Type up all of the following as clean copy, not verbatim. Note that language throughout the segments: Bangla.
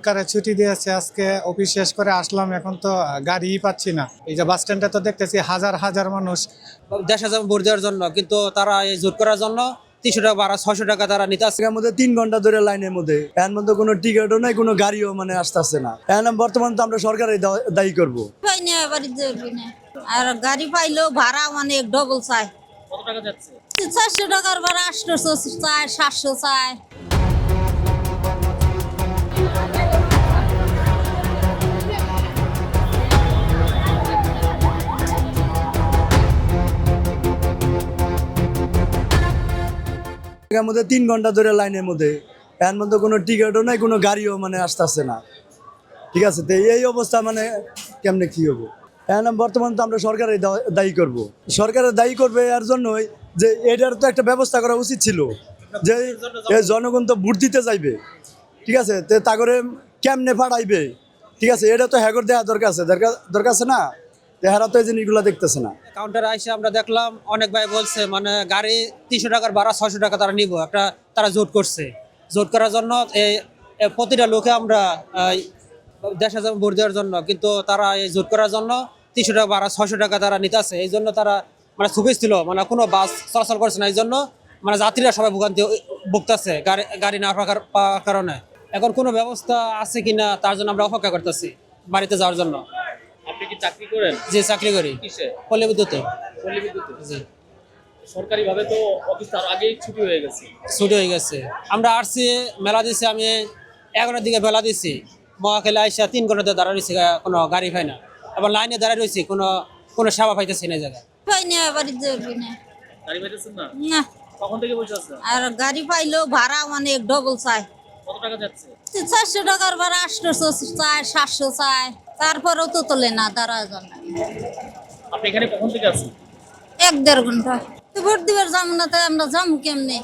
সরকারের ছুটি দিয়েছে আজকে অফিস শেষ করে আসলাম, এখন তো গাড়িই পাচ্ছি না। এই যে বাস স্ট্যান্ডে তো দেখতেছি হাজার হাজার মানুষ। দেশ হাজার ভোট দেওয়ার জন্য, কিন্তু তারা এই জোট করার জন্য 300 টাকা বা 600 টাকা তারা নিতে আসছে। এর মধ্যে 3 ঘন্টা ধরে লাইনের মধ্যে, এর মধ্যে কোনো টিকিটও নাই, কোনো গাড়িও আসতেছে না। এখন বর্তমান তো আমরা সরকারের দায়ী করবো। পাইনি, বাড়িতে না। আর গাড়ি পাইলেও ভাড়া অনেক ডবল চাই। কত টাকা যাচ্ছে? 400 টাকার ভাড়া 800 চাই, 700 চাই। এর মধ্যে 3 ঘন্টা ধরে লাইনের মধ্যে, এর মধ্যে কোনো টিকিটও নাই, কোনো গাড়িও আসতেছে না। ঠিক আছে, তো এই অবস্থা কেমনে কি হবো? এখন বর্তমান তো আমরা সরকারের দায়ী করব। সরকারের দায়ী করবে এর জন্যই যে এটার তো একটা ব্যবস্থা করা উচিত ছিল, যে এই জনগণ তো ভোট দিতে যাইবে। ঠিক আছে, তো তা করে কেমনে ফাড়াইবে? ঠিক আছে, এটা তো হ্যাগর দেওয়া দরকার আছে না। হেরা তো এই জিনিসগুলো দেখতেছে না। কাউন্টারে আইসে আমরা দেখলাম অনেক ভাই বলছে গাড়ি 300 টাকার ভাড়া 600 টাকা তারা নিব, তারা জোট করছে। জোট করার জন্য প্রতিটা লোকে আমরা দেশ হাজার ভোট দেওয়ার জন্য, কিন্তু তারা এই জোট করার জন্য 300 টাকা ভাড়া 600 টাকা তারা নিতে আসছে। এই জন্য তারা সুবিধ ছিল, কোনো বাস চলাচল করছে না। এই জন্য যাত্রীরা সবাই ভুগতেছে গাড়ি না পাওয়ার কারণে। এখন কোনো ব্যবস্থা আছে কিনা তার জন্য আমরা অপেক্ষা করতেছি বাড়িতে যাওয়ার জন্য। আপনি কি চাকরি করেন? জি, চাকরি করি। কিসে? পল্লী বিদ্যুতে। পল্লী বিদ্যুতে? জি, সরকারি ভাবে তো অফিস তার আগেই ছুটি হয়ে গেছে। ছুটি হয়ে গেছে। আমরা আসছি, মেলা দিছি, আমি 11টার দিকে মেলা দিছি। মহাখালী আইসা 3 ঘন্টাতে দাঁড়া রয়েছি, কোনো গাড়ি পাই না। এবার লাইনে দাঁড়ায় রয়েছি, কোনো সেবা পাইতেছি না এই জায়গায়। পাইনি, বাড়িতে না। গাড়ি পাইতেছেন না? না। কখন থেকে বসে আছেন? আর গাড়ি পাইলেও ভাড়া অনেক ডবল চাই। কত টাকা যাচ্ছে? 400 টাকার ভাড়া 800 চাই, 700 চাই। তারপরেও তো তোলে না দাঁড়ার জন্য। আপনি এখানে কখন থেকে আছেন? 1-1.5 ঘন্টা। তো ভোট দিবার যাবো না, তাই আমরা যাবো কেমনে?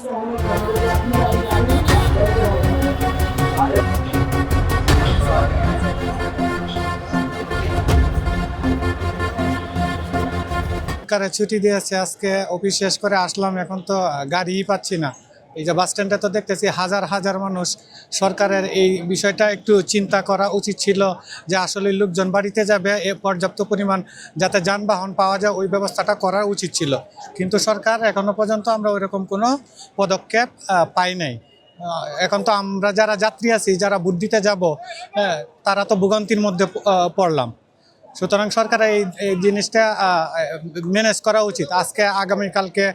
সরকারের ছুটি দিয়েছে আজকে অফিস শেষ করে আসলাম, এখন তো গাড়িই পাচ্ছি না। এই যে বাস স্ট্যান্ডে তো দেখতেছি হাজার হাজার মানুষ। সরকারের এই বিষয়টা একটু চিন্তা করা উচিত ছিল, যে আসলে লোকজন বাড়িতে যাবে, পর্যাপ্ত পরিমাণ যাতে যানবাহন পাওয়া যায় ওই ব্যবস্থাটা করা উচিত ছিল। কিন্তু সরকার এখনো পর্যন্ত আমরা ওইরকম কোনো পদক্ষেপ পাই নাই। এখন তো আমরা যারা যাত্রী আছি, যারা ভোট দিতে যাব, তারা তো ভোগান্তির মধ্যে পড়লাম। সুতরাং সরকারের এই জিনিসটা ম্যানেজ করা উচিত। আজকে আগামীকালকে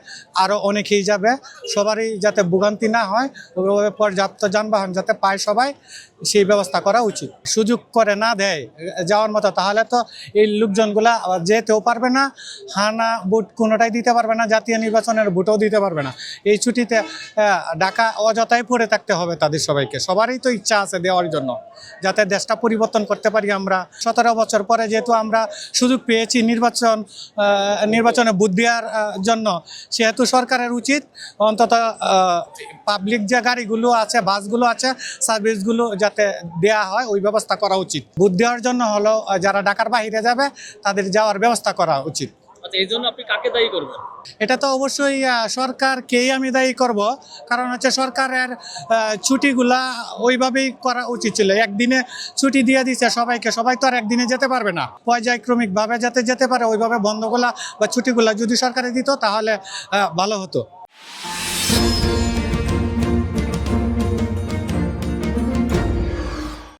আরও অনেকেই যাবে, সবারই যাতে ভোগান্তি না হয়, ওইভাবে পর্যাপ্ত যানবাহন যাতে পায় সবাই, সেই ব্যবস্থা করা উচিত। সুযোগ করে না দেয় যাওয়ার মতো, তাহলে তো এই লোকজনগুলা যেতেও পারবে না, হানা ভোট কোনোটাই দিতে পারবে না, জাতীয় নির্বাচনের ভোটও দিতে পারবে না। এই ছুটিতে ঢাকা অযথাই পড়ে থাকতে হবে তাদের সবাইকে। সবারই তো ইচ্ছা আছে দেওয়ার জন্য, যাতে দেশটা পরিবর্তন করতে পারি আমরা। 17 বছর পরে যেহেতু আমরা সুযোগ পেয়েছি নির্বাচনে ভোট দেওয়ার জন্য, সেহেতু সরকারের উচিত অন্তত পাবলিক যে গাড়িগুলো আছে, বাসগুলো আছে, সার্ভিসগুলো যাতে দেয়া হয় ওই ব্যবস্থা করা উচিত। ভোট দেওয়ার জন্য হলো যারা ঢাকার বাইরে যাবে তাদের যাওয়ার ব্যবস্থা করা উচিত। আচ্ছা, এই জন্য আপনি কাকে দায়ী করবেন? এটা তো অবশ্যই সরকারকেই আমি দায়ী করব, কারণ হচ্ছে সরকারের ছুটিগুলা ওইভাবেই করা উচিত ছিল। একদিনে ছুটি দিয়ে দিচ্ছে সবাইকে, সবাই তো আর একদিনে যেতে পারবে না। পর্যায়ক্রমিকভাবে যাতে যেতে পারে, ওইভাবে বন্ধগুলা বা ছুটিগুলা যদি সরকারে দিত তাহলে ভালো হতো।